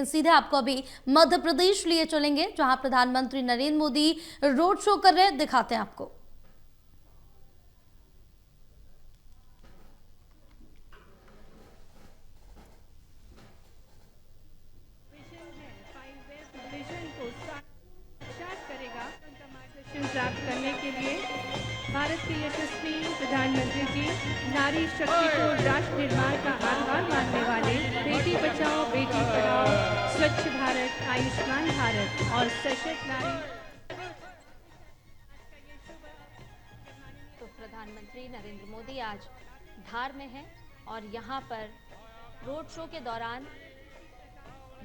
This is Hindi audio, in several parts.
सीधे आपको अभी मध्य प्रदेश लिए चलेंगे, जहां प्रधानमंत्री नरेंद्र मोदी रोड शो कर रहे हैं। दिखाते हैं आपको। प्राप्त करने के लिए भारत के यशस्वी प्रधानमंत्री जी नारी शक्ति को राष्ट्र निर्माण का आधार मानने वाले बेटी बचाओ बेटी पढ़ाओ, स्वच्छ भारत, आयुष्मान भारत और सशक्त नारी। तो प्रधानमंत्री नरेंद्र मोदी आज धार में हैं और यहां पर रोड शो के दौरान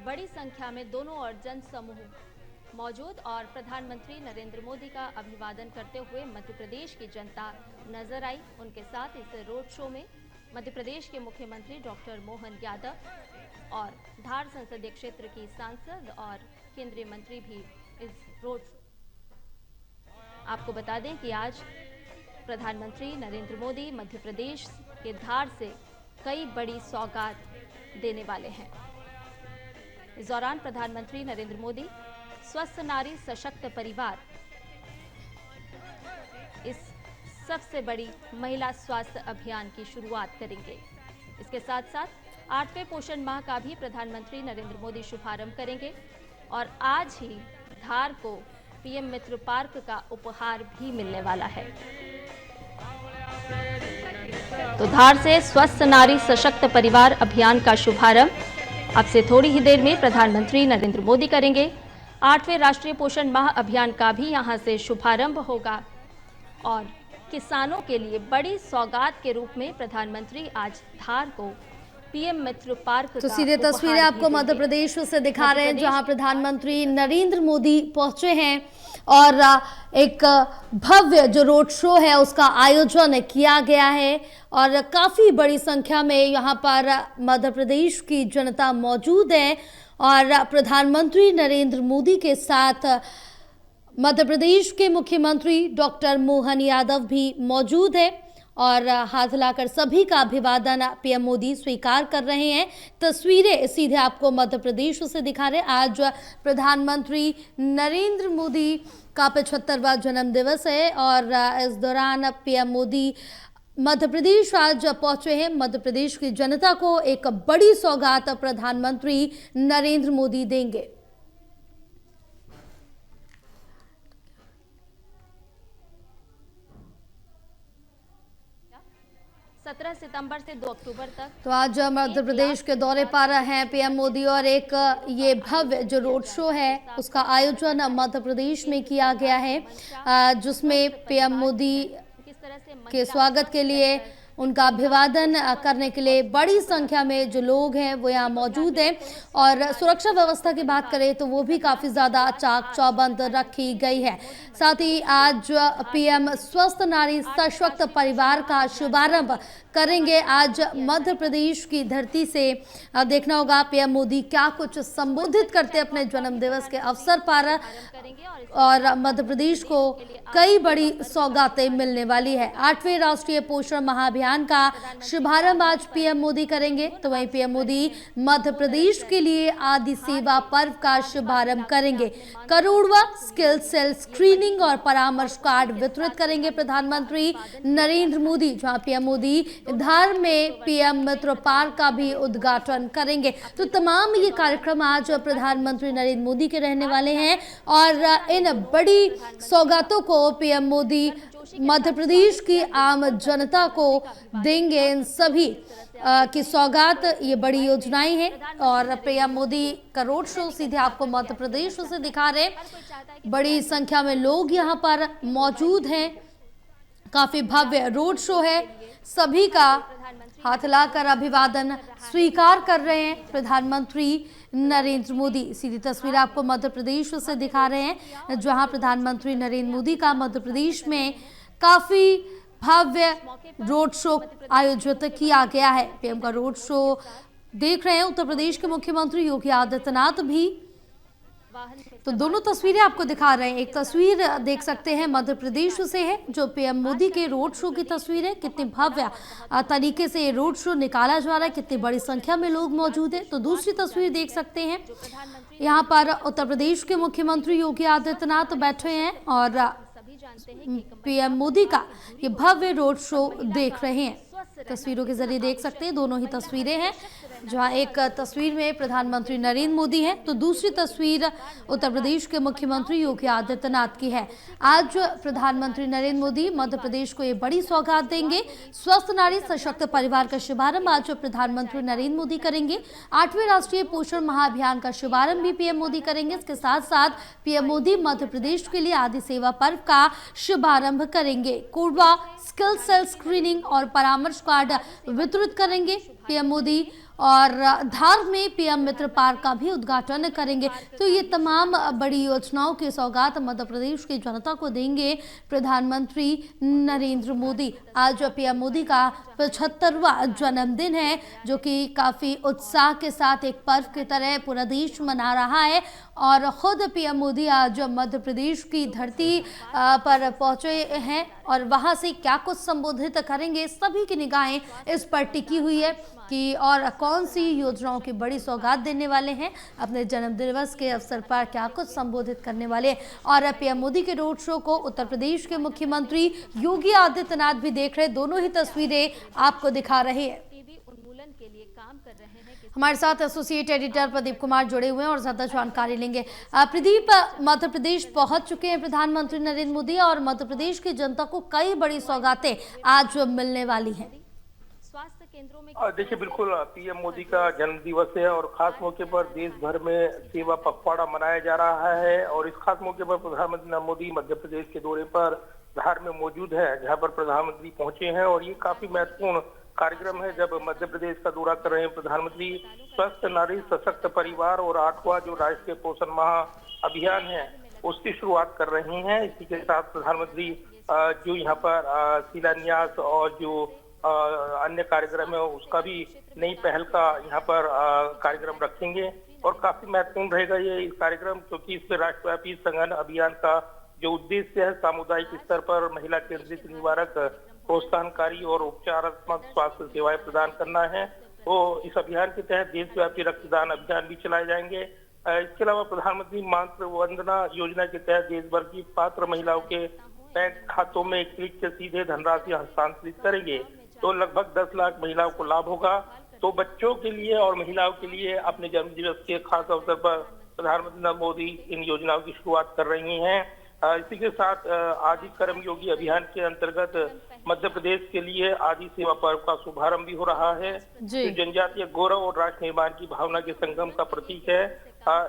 बड़ी संख्या में दोनों ओर जन समूह मौजूद और प्रधानमंत्री नरेंद्र मोदी का अभिवादन करते हुए मध्य प्रदेश की जनता नजर आई। उनके साथ इस रोड शो में मध्य प्रदेश के मुख्यमंत्री डॉक्टर मोहन यादव और धार संसदीय क्षेत्र की सांसद और केंद्रीय मंत्री भी इस रोड शो। आपको बता दें कि आज प्रधानमंत्री नरेंद्र मोदी मध्य प्रदेश के धार से कई बड़ी सौगात देने वाले हैं। इस दौरान प्रधानमंत्री नरेंद्र मोदी स्वस्थ नारी सशक्त परिवार, इस सबसे बड़ी महिला स्वास्थ्य अभियान की शुरुआत करेंगे। इसके साथ साथ 8वें पोषण माह का भी प्रधानमंत्री नरेंद्र मोदी शुभारंभ करेंगे और आज ही धार को पीएम मित्र पार्क का उपहार भी मिलने वाला है। तो धार से स्वस्थ नारी सशक्त परिवार अभियान का शुभारंभ अब से थोड़ी ही देर में प्रधानमंत्री नरेंद्र मोदी करेंगे। 8वें राष्ट्रीय पोषण माह अभियान का भी यहां से शुभारंभ होगा और किसानों के लिए बड़ी सौगात के रूप में प्रधानमंत्री आज धार को पीएम मित्र पार्क तो सीधे तस्वीरें आपको मध्य प्रदेश से दिखा रहे हैं, जहां प्रधानमंत्री नरेंद्र मोदी पहुंचे हैं और एक भव्य जो रोड शो है उसका आयोजन किया गया है और काफी बड़ी संख्या में यहां पर मध्य प्रदेश की जनता मौजूद है और प्रधानमंत्री नरेंद्र मोदी के साथ मध्य प्रदेश के मुख्यमंत्री डॉक्टर मोहन यादव भी मौजूद है और हाथ हिलाकर सभी का अभिवादन पीएम मोदी स्वीकार कर रहे हैं। तस्वीरें सीधे आपको मध्य प्रदेश से दिखा रहे हैं। आज प्रधानमंत्री नरेंद्र मोदी का 75वां जन्मदिवस है और इस दौरान पीएम मोदी मध्य प्रदेश आज पहुंचे हैं। मध्य प्रदेश की जनता को एक बड़ी सौगात प्रधानमंत्री नरेंद्र मोदी देंगे। सत्रह सितंबर से 2 अक्टूबर तक तो आज मध्य प्रदेश के दौरे पर हैं पीएम मोदी और एक ये भव्य जो रोड शो है उसका आयोजन मध्य प्रदेश में किया गया है, जिसमें पीएम मोदी के स्वागत के लिए उनका अभिवादन करने के लिए बड़ी संख्या में जो लोग हैं वो यहाँ मौजूद हैं और सुरक्षा व्यवस्था की बात करें तो वो भी काफ़ी ज़्यादा चाक चौबंद रखी गई है। साथ ही आज पीएम स्वस्थ नारी सशक्त परिवार का शुभारंभ करेंगे। आज मध्य प्रदेश की धरती से देखना होगा पीएम मोदी क्या कुछ संबोधित करते हैं अपने जन्मदिवस के अवसर पर और मध्य प्रदेश को कई बड़ी सौगातें मिलने वाली है। 8वें राष्ट्रीय पोषण माह अभियान का शुभारंभ आज पीएम मोदी करेंगे, तो वहीं पीएम मोदी मध्य प्रदेश के लिए आदि सेवा पर्व का शुभारंभ करेंगे। करोड़वा स्किल सेल स्क्रीनिंग और परामर्श कार्ड वितरित करेंगे प्रधानमंत्री नरेंद्र मोदी, जहां पीएम मोदी धार में पीएम मित्र पार्क का भी उद्घाटन करेंगे। तो तमाम ये कार्यक्रम आज प्रधानमंत्री नरेंद्र मोदी के रहने वाले हैं और इन बड़ी सौगातों को पीएम मोदी मध्य प्रदेश की आम जनता को देंगे। इन सभी की सौगात ये बड़ी योजनाएं हैं और पीएम मोदी का रोड शो सीधे आपको मध्य प्रदेश से दिखा रहे हैं। बड़ी संख्या में लोग यहाँ पर मौजूद हैं, काफी भव्य रोड शो है, सभी का हाथ हिलाकर अभिवादन स्वीकार कर रहे हैं प्रधानमंत्री नरेंद्र मोदी। सीधी तस्वीर आपको मध्य प्रदेश से दिखा रहे हैं, जहां प्रधानमंत्री नरेंद्र मोदी का मध्य प्रदेश में काफी भव्य रोड शो आयोजित किया गया है। पीएम का रोड शो देख रहे हैं उत्तर प्रदेश के मुख्यमंत्री योगी आदित्यनाथ भी वाहन में तो दोनों तस्वीरें आपको दिखा रहे हैं। एक तस्वीर देख सकते हैं मध्य प्रदेश से है, जो पीएम मोदी के रोड शो की तस्वीर है। कितनी भव्य तरीके से ये रोड शो निकाला जा रहा है, कितनी बड़ी संख्या में लोग मौजूद है। तो दूसरी तस्वीर देख सकते हैं, यहाँ पर उत्तर प्रदेश के मुख्यमंत्री योगी आदित्यनाथ बैठे हैं और सभी जानते हैं कि पीएम मोदी का ये भव्य रोड शो देख रहे हैं। तस्वीरों के जरिए देख सकते हैं, दोनों ही तस्वीरें हैं, जहां एक तस्वीर में प्रधानमंत्री नरेंद्र मोदी हैं तो दूसरी तस्वीर उत्तर प्रदेश के मुख्यमंत्री योगी आदित्यनाथ की है। आज प्रधानमंत्री नरेंद्र मोदी मध्य प्रदेश को ये बड़ी सौगात देंगे। स्वस्थ नारी सशक्त परिवार का शुभारंभ आज प्रधानमंत्री नरेंद्र मोदी करेंगे। 8वें राष्ट्रीय पोषण महाअभियान का शुभारंभ भी पीएम मोदी करेंगे। इसके साथ साथ पीएम मोदी मध्य प्रदेश के लिए आदि सेवा पर्व का शुभारंभ करेंगे। कोरबा स्किल सेल स्क्रीनिंग और परामर्श कार्ड वितरित करेंगे पीएम मोदी और धार में पीएम मित्र पार्क का भी उद्घाटन करेंगे। तो ये तमाम बड़ी योजनाओं की सौगात मध्य प्रदेश की जनता को देंगे प्रधानमंत्री नरेंद्र मोदी। आज पीएम मोदी का 75वां जन्मदिन है, जो कि काफी उत्साह के साथ एक पर्व की तरह पूरा देश मना रहा है और खुद पीएम मोदी आज मध्य प्रदेश की धरती पर पहुंचे हैं और वहां से क्या कुछ संबोधित करेंगे, सभी की निगाहें इस पर टिकी हुई है कि और कौन सी योजनाओं की बड़ी सौगात देने वाले हैं, अपने जन्मदिवस के अवसर पर क्या कुछ संबोधित करने वाले हैं। और पीएम मोदी के रोड शो को उत्तर प्रदेश के मुख्यमंत्री योगी आदित्यनाथ भी देख रहे, दोनों ही तस्वीरें आपको दिखा रहे हैं। टीबी उन्मूलन के लिए काम कर रहे हैं। हमारे साथ एसोसिएट एडिटर प्रदीप कुमार जुड़े हुए हैं और ज्यादा जानकारी लेंगे। प्रदीप, मध्य प्रदेश पहुंच चुके हैं प्रधानमंत्री नरेंद्र मोदी और मध्य प्रदेश की जनता को कई बड़ी सौगातें आज मिलने वाली हैं। स्वास्थ्य केंद्रों में देखिए, बिल्कुल पीएम मोदी का जन्म दिवस है और खास मौके पर देश भर में सेवा पखवाड़ा मनाया जा रहा है और इस खास मौके पर प्रधानमंत्री नरेंद्र मोदी मध्य प्रदेश के दौरे पर धार में मौजूद है, जहां पर प्रधानमंत्री पहुंचे हैं और ये काफी महत्वपूर्ण कार्यक्रम है। जब मध्य प्रदेश का दौरा कर रहे हैं प्रधानमंत्री, स्वस्थ नारी सशक्त परिवार और 8वां जो राष्ट्रीय पोषण माह अभियान है उसकी शुरुआत कर रहे हैं। इसी के साथ प्रधानमंत्री जो यहाँ पर शिलान्यास और जो अन्य कार्यक्रम है उसका भी नई पहल का यहाँ पर कार्यक्रम रखेंगे और काफी महत्वपूर्ण रहेगा ये कार्यक्रम, क्योंकि इसमें राष्ट्रव्यापी संगठन अभियान का जो उद्देश्य है सामुदायिक स्तर पर महिला केंद्रित निवारक प्रोत्साहनकारी और उपचारात्मक स्वास्थ्य सेवाएं प्रदान करना है। तो इस अभियान के तहत देशव्यापी रक्तदान अभियान भी चलाए जाएंगे। इसके अलावा प्रधानमंत्री मातृ वंदना योजना के तहत देश भर की पात्र महिलाओं के बैंक खातों में एक क्लिक से सीधे धनराशि हस्तांतरित करेंगे। तो लगभग 10 लाख महिलाओं को लाभ होगा। तो बच्चों के लिए और महिलाओं के लिए अपने जन्मदिवस के खास अवसर पर प्रधानमंत्री नरेंद्र मोदी इन योजनाओं की शुरुआत कर रही हैं। इसी के साथ आदि कर्मयोगी अभियान के अंतर्गत मध्य प्रदेश के लिए आदि सेवा पर्व का शुभारंभ भी हो रहा है, जो जनजातीय गौरव और राष्ट्र निर्माण की भावना के संगम का प्रतीक है।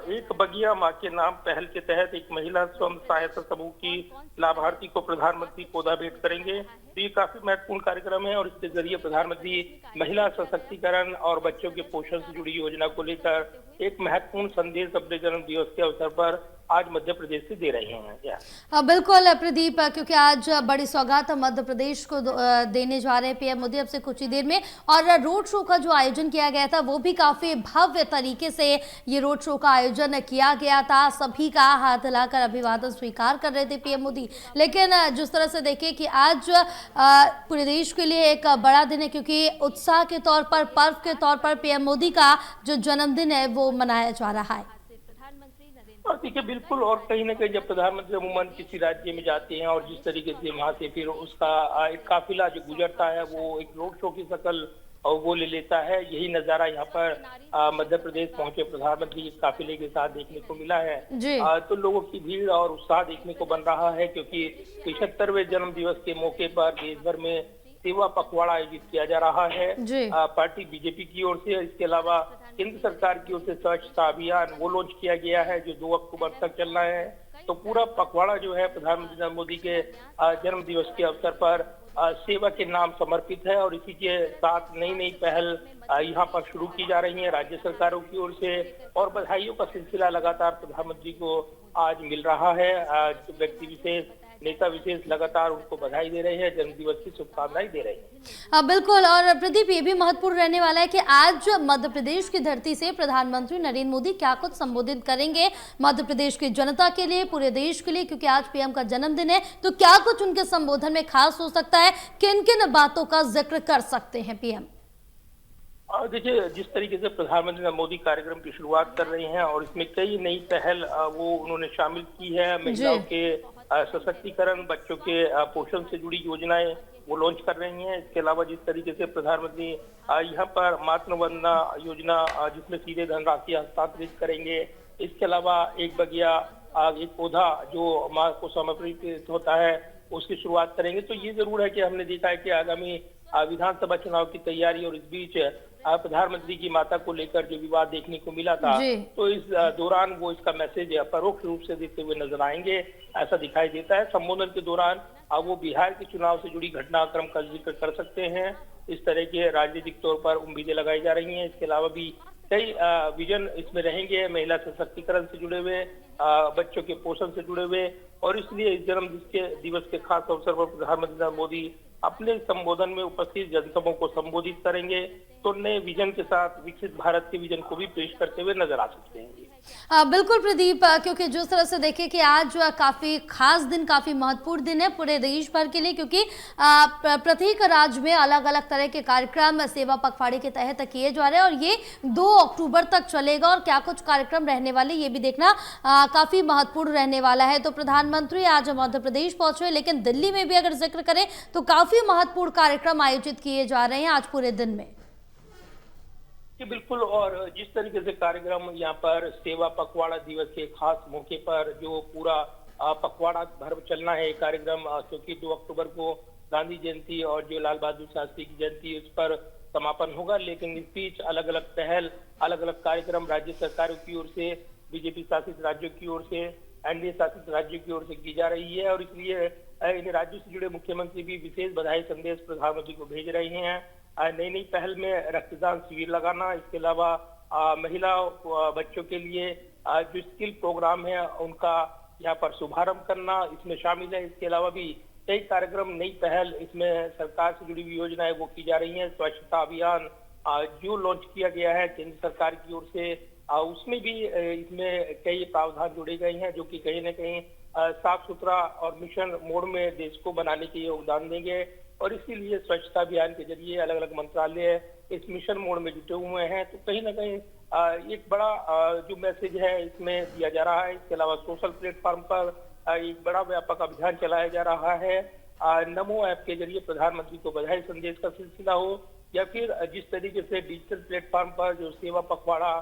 एक बगिया माँ के नाम पहल के तहत एक महिला स्वयं सहायता समूह की लाभार्थी को प्रधानमंत्री पौधा भेंट करेंगे। तो ये काफी महत्वपूर्ण कार्यक्रम है और इसके जरिए प्रधानमंत्री महिला सशक्तिकरण और बच्चों के पोषण से जुड़ी योजना को लेकर एक महत्वपूर्ण संदेश अपने जन्म दिवस के अवसर पर आज मध्य प्रदेश से दे रहे हैं। बिल्कुल प्रदीप, क्योंकि आज बड़ी सौगात मध्य प्रदेश को देने जा रहे हैं पीएम मोदी अब से कुछ ही देर में, और रोड शो का जो आयोजन किया गया था वो भी काफी भव्य तरीके से ये रोड शो का आयोजन किया गया था। सभी का हाथ हिलाकर अभिवादन स्वीकार कर रहे थे पीएम मोदी। लेकिन जिस तरह से देखिए कि आज पूरे देश के लिए एक बड़ा दिन है, क्योंकि उत्साह के तौर पर, पर्व के तौर पर पीएम मोदी का जो जन्मदिन है वो मनाया जा रहा है। और देखिए, बिल्कुल, और कहीं ना कहीं जब प्रधानमंत्री अमूमन किसी राज्य में जाते हैं और जिस तरीके से वहां से फिर उसका एक काफिला जो गुजरता है वो एक रोड शो की शक्ल वो ले लेता है। यही नजारा यहाँ पर मध्य प्रदेश पहुंचे प्रधानमंत्री इस काफिले के साथ देखने को मिला है। तो लोगों की भीड़ और उत्साह देखने को बन रहा है, क्योंकि 75वें जन्म दिवस के मौके पर देश भर में सेवा पखवाड़ा आयोजित किया जा रहा है पार्टी बीजेपी की ओर से। इसके अलावा केंद्र सरकार की ओर से स्वच्छता अभियान वो लॉन्च किया गया है जो 2 अक्टूबर तक चलना है। तो पूरा पखवाड़ा जो है प्रधानमंत्री नरेंद्र मोदी के जन्म दिवस के अवसर पर सेवा के नाम समर्पित है और इसी के साथ नई नई पहल यहाँ पर शुरू की जा रही है राज्य सरकारों की ओर से, और बधाइयों का सिलसिला लगातार प्रधानमंत्री को आज मिल रहा है। व्यक्ति विशेष नेता विशेष लगातार उनको बधाई दे रहे हैं, जन्मदिवस की शुभकामनाएं दे रहे हैं। बिल्कुल। और प्रदीप, ये भी महत्वपूर्ण रहने वाला है कि आज मध्य प्रदेश की धरती से प्रधानमंत्री नरेंद्र मोदी क्या कुछ संबोधित करेंगे मध्य प्रदेश की जनता के लिए, पूरे देश के लिए, क्योंकि आज पीएम का जन्मदिन है। तो क्या कुछ उनके संबोधन में खास हो सकता है, किन किन बातों का जिक्र कर सकते हैं पीएम? देखिए, जिस तरीके से प्रधानमंत्री नरेंद्र मोदी कार्यक्रम की शुरुआत कर रहे हैं और इसमें कई नई पहल वो उन्होंने शामिल की है। महिलाओं के सशक्तिकरण, बच्चों के पोषण से जुड़ी योजनाएं वो लॉन्च कर रही हैं। इसके अलावा जिस तरीके से प्रधानमंत्री यहाँ पर मातृ वंदना योजना जिसमें सीधे धनराशि हस्तांतरित करेंगे, इसके अलावा एक बगिया एक पौधा जो माँ को समर्पित होता है उसकी शुरुआत करेंगे। तो ये जरूर है कि हमने देखा है कि आगामी विधानसभा चुनाव की तैयारी और इस बीच प्रधानमंत्री की माता को लेकर जो विवाद देखने को मिला था, तो इस दौरान वो इसका मैसेज परोक्ष रूप से देते हुए नजर आएंगे, ऐसा दिखाई देता है। संबोधन के दौरान वो बिहार के चुनाव से जुड़ी घटनाक्रम का जिक्र कर सकते हैं। इस तरह के राजनीतिक तौर पर उम्मीदें लगाई जा रही हैं। इसके अलावा भी कई विजन इसमें रहेंगे, महिला सशक्तिकरण से जुड़े हुए, बच्चों के पोषण से जुड़े हुए। और इसलिए इस जन्म दिवस के खास अवसर पर प्रधानमंत्री नरेंद्र मोदी अपने संबोधन में उपस्थित जनसभाओं को संबोधित करेंगे, तो नए विजन के साथ विकसित भारत के विजन को भी पेश करते हुए नजर आ सकते हैं। बिल्कुल प्रदीप, क्योंकि जिस तरह से देखें कि आज काफी खास दिन, काफी महत्वपूर्ण दिन है पूरे देश भर के लिए, क्योंकि प्रत्येक राज्य में अलग अलग तरह के कार्यक्रम सेवा पखवाड़े के तहत किए जा रहे हैं और ये 2 अक्टूबर तक चलेगा। और क्या कुछ कार्यक्रम रहने वाले ये भी देखना काफी महत्वपूर्ण रहने वाला है। तो प्रधानमंत्री आज मध्य प्रदेश पहुंचे, लेकिन दिल्ली में भी अगर जिक्र करें तो काफी महत्वपूर्ण कार्यक्रम आयोजित किए जा रहे हैं आज पूरे दिन में। जी बिल्कुल। और जिस तरीके से कार्यक्रम यहाँ पर सेवा पखवाड़ा दिवस के खास मौके पर जो पूरा पखवाड़ा भर चलना है कार्यक्रम, क्योंकि 2 अक्टूबर को गांधी जयंती और जो लाल बहादुर शास्त्री की जयंती उस पर समापन होगा। लेकिन इस बीच अलग अलग पहल, अलग अलग कार्यक्रम राज्य सरकारों की ओर से, बीजेपी शासित राज्यों की ओर से, एनडीए शासित राज्यों की ओर से की जा रही है। और इसलिए इन राज्यों से जुड़े मुख्यमंत्री भी विशेष बधाई संदेश प्रधानमंत्री को भेज रहे हैं। नई नई पहल में रक्तदान शिविर लगाना, इसके अलावा महिला बच्चों के लिए जो स्किल प्रोग्राम है उनका यहाँ पर शुभारंभ करना इसमें शामिल है। इसके अलावा भी कई कार्यक्रम, नई पहल इसमें सरकार से जुड़ी हुई योजनाएं वो की जा रही हैं। स्वच्छता अभियान जो लॉन्च किया गया है केंद्र सरकार की ओर से, उसमें भी इसमें कई प्रावधान जोड़े गए हैं जो कि कहीं न कहीं साफ सुथरा और मिशन मोड में देश को बनाने के योगदान देंगे। और इसीलिए स्वच्छता अभियान के जरिए अलग अलग मंत्रालय इस मिशन मोड में जुटे हुए हैं। तो कहीं ना कहीं एक बड़ा जो मैसेज है इसमें दिया जा रहा है। इसके अलावा सोशल प्लेटफॉर्म पर एक बड़ा व्यापक अभियान चलाया जा रहा है। नमो ऐप के जरिए प्रधानमंत्री को बधाई संदेश का सिलसिला हो, या फिर जिस तरीके से डिजिटल प्लेटफॉर्म पर जो सेवा पखवाड़ा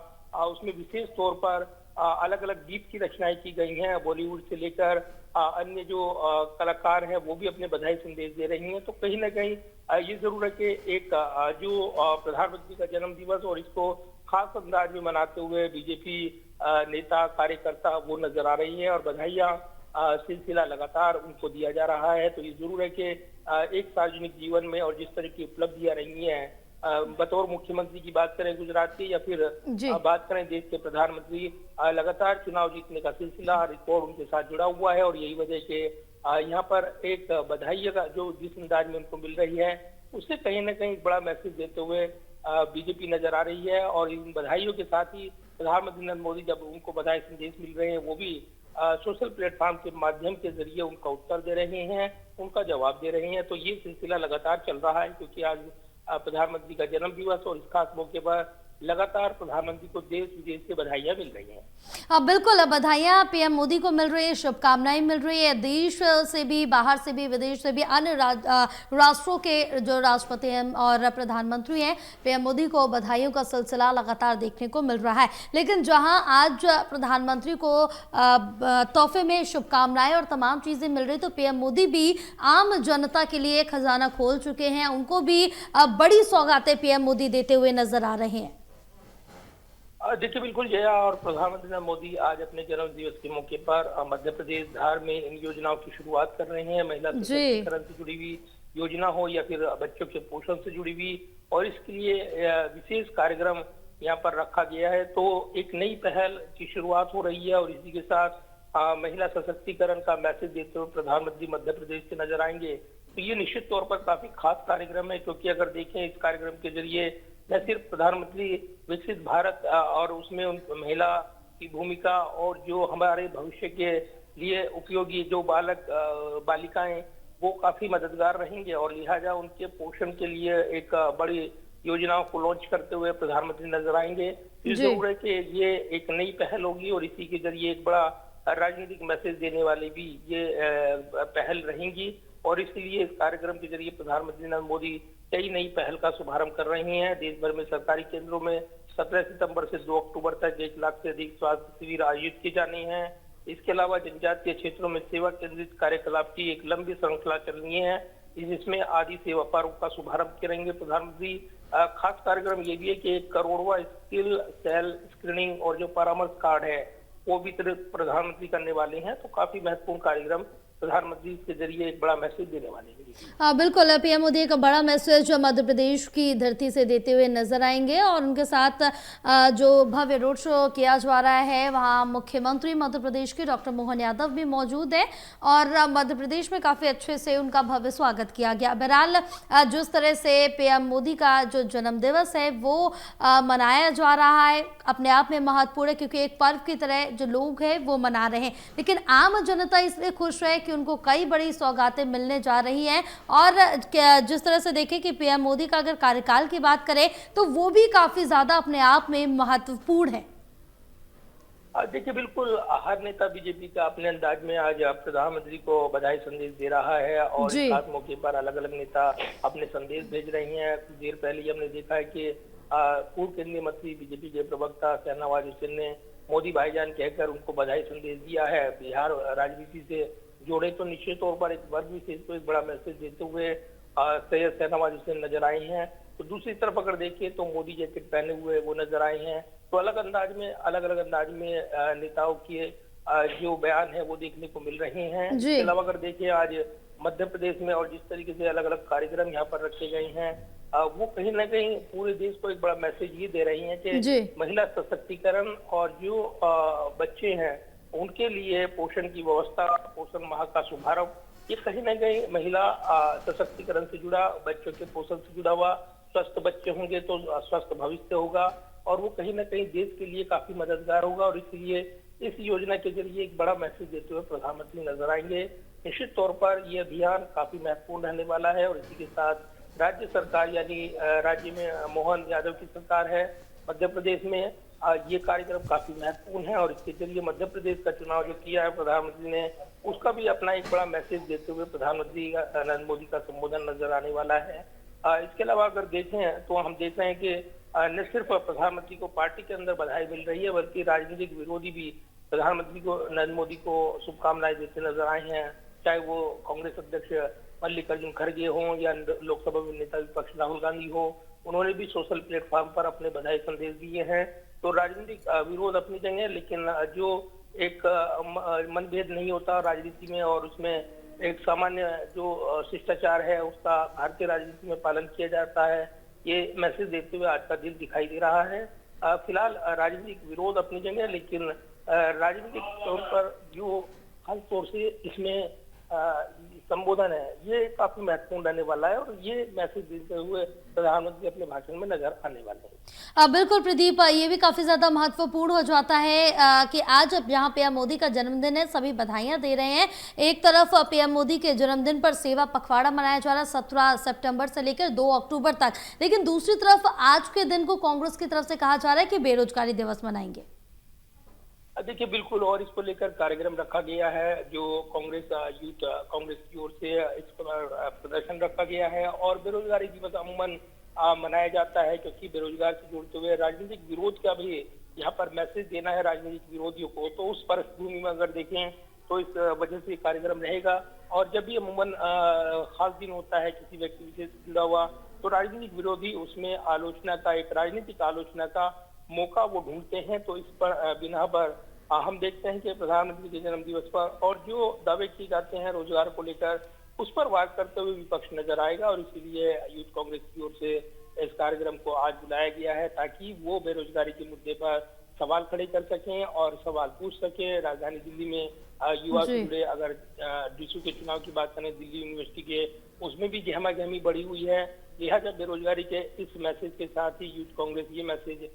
उसमें विशेष तौर पर अलग अलग गीत की रचनाएं की गई हैं, बॉलीवुड से लेकर अन्य जो कलाकार हैं वो भी अपने बधाई संदेश दे रही हैं। तो कहीं ना कहीं ये जरूर है कि एक जो प्रधानमंत्री का जन्म दिवस और इसको खास अंदाज में मनाते हुए बीजेपी नेता कार्यकर्ता वो नजर आ रही है और बधाइयां सिलसिला लगातार उनको दिया जा रहा है। तो ये जरूर है कि एक सार्वजनिक जीवन में और जिस तरह की उपलब्धियां रही हैं, बतौर मुख्यमंत्री की बात करें गुजरात की या फिर बात करें देश के प्रधानमंत्री, लगातार चुनाव जीतने का सिलसिला रिकॉर्ड उनके साथ जुड़ा हुआ है। और यही वजह के यहाँ पर एक बधाई का जो जिस अंदाज में उनको मिल रही है उससे कहीं ना कहीं बड़ा मैसेज देते हुए बीजेपी नजर आ रही है। और इन बधाइयों के साथ ही प्रधानमंत्री नरेंद्र मोदी जब उनको बधाई संदेश मिल रहे हैं वो भी सोशल प्लेटफॉर्म के माध्यम के जरिए उनका उत्तर दे रहे हैं, उनका जवाब दे रहे हैं। तो ये सिलसिला लगातार चल रहा है, क्योंकि आज प्रधानमंत्री का जन्म दिवस और इस खास मौके पर लगातार प्रधानमंत्री को देश विदेश से बधाइयां मिल रही हैं। बिल्कुल, बधाइयां पीएम मोदी को मिल रही है, शुभकामनाएं मिल रही है। देश से भी, बाहर से भी, विदेश से भी, अन्य राष्ट्रों के जो राष्ट्रपति हैं और प्रधानमंत्री हैं, पीएम मोदी को बधाइयों का सिलसिला लगातार देखने को मिल रहा है। लेकिन जहां आज प्रधानमंत्री को तोहफे में शुभकामनाएं और तमाम चीजें मिल रही, तो पीएम मोदी भी आम जनता के लिए खजाना खोल चुके हैं। उनको भी बड़ी सौगातें पीएम मोदी देते हुए नजर आ रहे हैं। देखिए बिल्कुल जया, और प्रधानमंत्री नरेंद्र मोदी आज अपने जन्म दिवस के मौके पर मध्य प्रदेश धार में इन योजनाओं की शुरुआत कर रहे हैं। महिला सशक्तिकरण से जुड़ी हुई योजना हो या फिर बच्चों के पोषण से जुड़ी हुई, और इसके लिए विशेष कार्यक्रम यहाँ पर रखा गया है। तो एक नई पहल की शुरुआत हो रही है और इसी के साथ महिला सशक्तिकरण का मैसेज देते हुए प्रधानमंत्री मध्य प्रदेश से नजर आएंगे। तो ये निश्चित तौर पर काफी खास कार्यक्रम है, क्योंकि अगर देखें इस कार्यक्रम के जरिए न सिर्फ प्रधानमंत्री विकसित भारत और उसमें उन महिला की भूमिका और जो हमारे भविष्य के लिए उपयोगी जो बालिकाएं वो काफी मददगार रहेंगे, और लिहाजा उनके पोषण के लिए एक बड़ी योजनाओं को लॉन्च करते हुए प्रधानमंत्री नजर आएंगे। इस जरूर है कि ये एक नई पहल होगी और इसी के जरिए एक बड़ा राजनीतिक मैसेज देने वाली भी ये पहल रहेंगी, और इसलिए इस कार्यक्रम के जरिए प्रधानमंत्री नरेंद्र मोदी कई नई पहल का शुभारंभ कर रहे हैं। देश भर में सरकारी केंद्रों में 17 सितंबर से 2 अक्टूबर तक 1 लाख से अधिक स्वास्थ्य शिविर आयोजित किए जाने हैं। इसके अलावा जनजातीय क्षेत्रों में सेवा केंद्रित कार्यकलाप की एक लंबी श्रृंखला चलनी है, जिसमें आदि सेवा पर्व का शुभारंभ करेंगे प्रधानमंत्री। खास कार्यक्रम ये भी है कि 1 करोड़वा स्किल सेल स्क्रीनिंग और जो परामर्श कार्ड है वो भी प्रधानमंत्री करने वाले हैं। तो काफी महत्वपूर्ण कार्यक्रम प्रधानमंत्री के जरिए एक बड़ा मैसेज देने वाले हैं। हाँ बिल्कुल, पीएम मोदी एक बड़ा मैसेज मध्य प्रदेश की धरती से देते हुए नजर आएंगे, और उनके साथ जो भव्य रोड शो किया जा रहा है वहाँ मुख्यमंत्री मध्य प्रदेश के डॉक्टर मोहन यादव भी मौजूद है, और मध्य प्रदेश में काफ़ी अच्छे से उनका भव्य स्वागत किया गया। बहरहाल जिस तरह से पीएम मोदी का जो जन्मदिवस है वो मनाया जा रहा है अपने आप में महत्वपूर्ण है, क्योंकि एक पर्व की तरह जो लोग हैं वो मना रहे हैं, लेकिन आम जनता इसलिए खुश है कि उनको कई बड़ी सौगातें मिलने जा रही हैं। और जिस तरह से देखें कि पीएम मोदी का अगर कार्यकाल की बात करें तो वो भी काफी ज्यादा अपने आप में महत्वपूर्ण है। देखिए, बिल्कुल हर नेता बीजेपी का अपने अंदाज में आज प्रधानमंत्री को बधाई संदेश दे रहा है, और इस खास मौके पर अलग अलग नेता अपने संदेश भेज रही हैं। कुछ देर पहले हमने देखा है कि पूर्व केंद्रीय मंत्री बीजेपी के प्रवक्ता शहनवाज हुसैन ने मोदी भाईजान कहकर उनको बधाई संदेश दिया है। बिहार राजनीति से जोड़े तो निश्चित तौर पर एक वर्ग विशेष को एक बड़ा मैसेज देते हुए सैयद शहनवाज हुसैन नजर आए हैं। तो दूसरी तरफ अगर देखिए तो मोदी जैकेट पहने हुए वो नजर आए हैं। तो अलग अलग अंदाज में नेताओं के जो बयान है वो देखने को मिल रहे हैं। इसके अलावा अगर देखिए आज मध्य प्रदेश में और जिस तरीके से अलग अलग कार्यक्रम यहाँ पर रखे गए हैं वो कहीं ना कहीं पूरे देश को एक बड़ा मैसेज ये दे रही हैं कि महिला सशक्तिकरण और जो बच्चे हैं उनके लिए पोषण की व्यवस्था, पोषण माह का शुभारंभ, ये कहीं ना कहीं महिला सशक्तिकरण से जुड़ा, बच्चों के पोषण से जुड़ा हुआ। स्वस्थ बच्चे होंगे तो स्वस्थ भविष्य होगा, और वो कहीं ना कहीं देश के लिए काफी मददगार होगा, और इसलिए इस योजना के जरिए एक बड़ा मैसेज देते हुए प्रधानमंत्री नजर आएंगे। निश्चित तौर पर ये अभियान काफी महत्वपूर्ण रहने वाला है, और इसी के साथ राज्य सरकार यानी राज्य में मोहन यादव की सरकार है, मध्य प्रदेश में ये कार्यक्रम काफी महत्वपूर्ण है, और इसके जरिए मध्य प्रदेश का चुनाव जो किया है प्रधानमंत्री ने उसका भी अपना एक बड़ा मैसेज देते हुए प्रधानमंत्री नरेंद्र मोदी का संबोधन नजर आने वाला है। इसके अलावा अगर देखें तो हम देख रहे हैं कि न सिर्फ प्रधानमंत्री को पार्टी के अंदर बधाई मिल रही है, बल्कि राजनीतिक विरोधी भी प्रधानमंत्री को नरेंद्र मोदी को शुभकामनाएं देते नजर आए हैं। चाहे वो कांग्रेस अध्यक्ष मल्लिकार्जुन खड़गे हों या लोकसभा में नेता विपक्ष राहुल गांधी हो, उन्होंने भी सोशल प्लेटफॉर्म पर अपने बधाई संदेश दिए हैं। तो राजनीतिक विरोध अपनी जगह, लेकिन जो एक मनभेद नहीं होता राजनीति में, और उसमें एक सामान्य जो शिष्टाचार है उसका भारतीय राजनीति में पालन किया जाता है, ये मैसेज देते हुए आज का दिन दिखाई दे रहा है। फिलहाल राजनीतिक विरोध अपनी जगह, लेकिन राजनीतिक तौर पर जो खास तौर से इसमें संबोधन है ये काफी महत्वपूर्ण रहने वाला है, और ये मैसेज देते हुए प्रधानमंत्री अपने भाषण में नजर आने वाले हैं। बिल्कुल प्रदीप, ये भी काफी ज्यादा महत्वपूर्ण हो जाता है कि आज यहाँ पीएम मोदी का जन्मदिन है, सभी बधाइयां दे रहे हैं। एक तरफ पीएम मोदी के जन्मदिन पर सेवा पखवाड़ा मनाया जा रहा है 17 सितंबर से लेकर 2 अक्टूबर तक, लेकिन दूसरी तरफ आज के दिन को कांग्रेस की तरफ से कहा जा रहा है कि बेरोजगारी दिवस मनाएंगे। देखिए, बिल्कुल, और इसको लेकर कार्यक्रम रखा गया है, जो कांग्रेस यूथ कांग्रेस की ओर से इस पर प्रदर्शन रखा गया है। और बेरोजगारी दिवस अमूमन मनाया जाता है, क्योंकि बेरोजगार से जुड़ते हुए राजनीतिक विरोध का भी यहाँ पर मैसेज देना है राजनीतिक विरोधियों को। तो उस परिस्थिति में अगर देखें तो इस वजह से कार्यक्रम रहेगा, और जब भी अमूमन खास दिन होता है किसी व्यक्ति विशेष से जुड़ा हुआ, तो राजनीतिक विरोधी उसमें आलोचना का, एक राजनीतिक आलोचना का मौका वो ढूंढते हैं। तो इस पर बिना पर हम देखते हैं कि प्रधानमंत्री के जन्म दिवस पर और जो दावे किए जाते हैं रोजगार को लेकर, उस पर वार करते हुए विपक्ष नजर आएगा, और इसीलिए यूथ कांग्रेस की ओर से इस कार्यक्रम को आज बुलाया गया है, ताकि वो बेरोजगारी के मुद्दे पर सवाल खड़े कर सकें और सवाल पूछ सकें। राजधानी दिल्ली में युवा से जी। जुड़े अगर डीसू के चुनाव की बात करें, दिल्ली यूनिवर्सिटी के, उसमें भी गहमा गहमी बढ़ी हुई है। लिहाजा बेरोजगारी के इस मैसेज के साथ ही यूथ कांग्रेस ये मैसेज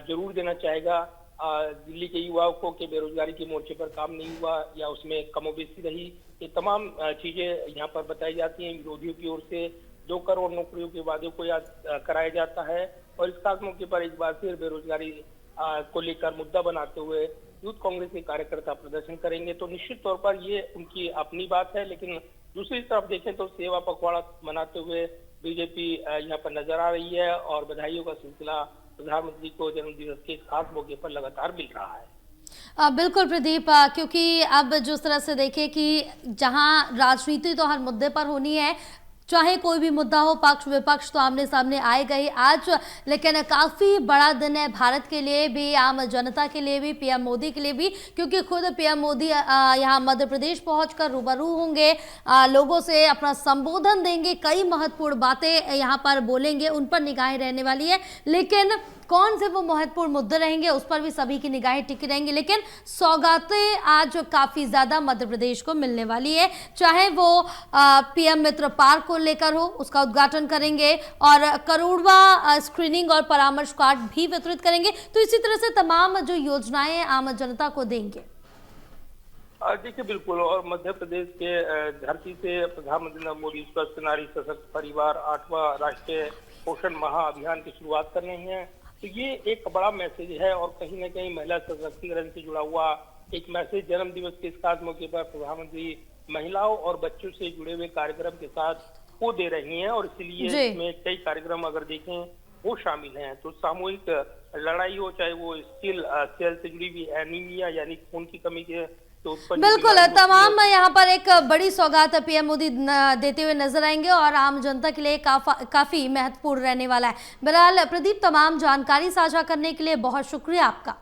जरूर देना चाहेगा दिल्ली के युवाओं को कि बेरोजगारी के मोर्चे पर काम नहीं हुआ या उसमें कमोबेशी रही। ये तमाम चीजें यहाँ पर बताई जाती हैं। विरोधियों की ओर से 2 करोड़ नौकरियों के वादे को याद कराया जाता है और इस खास मौके पर एक बार फिर बेरोजगारी को लेकर मुद्दा बनाते हुए यूथ कांग्रेस के कार्यकर्ता प्रदर्शन करेंगे। तो निश्चित तौर पर ये उनकी अपनी बात है, लेकिन दूसरी तरफ देखें तो सेवा पखवाड़ा मनाते हुए बीजेपी यहाँ पर नजर आ रही है और बधाइयों का सिलसिला प्रधानमंत्री को जन्मदिवस के इस खास मौके पर लगातार मिल रहा है। बिल्कुल प्रदीप, क्योंकि अब जिस तरह से देखें कि जहां राजनीति तो हर मुद्दे पर होनी है, चाहे कोई भी मुद्दा हो, पक्ष विपक्ष तो आमने सामने आएगा ही आज, लेकिन काफ़ी बड़ा दिन है भारत के लिए भी, आम जनता के लिए भी, पीएम मोदी के लिए भी, क्योंकि खुद पीएम मोदी यहाँ मध्य प्रदेश पहुंचकर रूबरू होंगे, लोगों से अपना संबोधन देंगे, कई महत्वपूर्ण बातें यहाँ पर बोलेंगे, उन पर निगाहें रहने वाली है। लेकिन कौन से वो महत्वपूर्ण मुद्दे रहेंगे उस पर भी सभी की निगाहें टिकी रहेंगी। लेकिन सौगातें आज काफ़ी ज़्यादा मध्य प्रदेश को मिलने वाली है, चाहे वो पीएम मित्र पार्क को लेकर हो, उसका उद्घाटन करेंगे और करोड़वा स्क्रीनिंग और परामर्श कार्ड भी वितरित करेंगे। तो इसी तरह से तमाम जो योजनाएं आम जनता को देंगे। देखिए बिल्कुल, और मध्य प्रदेश के धरती से प्रधानमंत्री नरेंद्र मोदी स्वस्थ नारी सशक्त परिवार 8वां राष्ट्रीय पोषण माह अभियान की शुरुआत कर रहे हैं। तो ये एक बड़ा मैसेज है और कहीं ना कहीं महिला सशक्तिकरण से जुड़ा हुआ एक मैसेज जन्म दिवस के इस खास मौके पर प्रधानमंत्री महिलाओं और बच्चों से जुड़े हुए कार्यक्रम के साथ वो दे रही हैं और इसलिए इसमें कई कार्यक्रम अगर देखें वो शामिल हैं। तो सामूहिक लड़ाई हो, चाहे वो स्किल सेल से जुड़ी हुई एनीमिया यानी खून की कमी के बिल्कुल, तमाम यहाँ पर एक बड़ी सौगात पीएम मोदी देते हुए नजर आएंगे और आम जनता के लिए काफी महत्वपूर्ण रहने वाला है। बहरहाल प्रदीप, तमाम जानकारी साझा करने के लिए बहुत शुक्रिया आपका।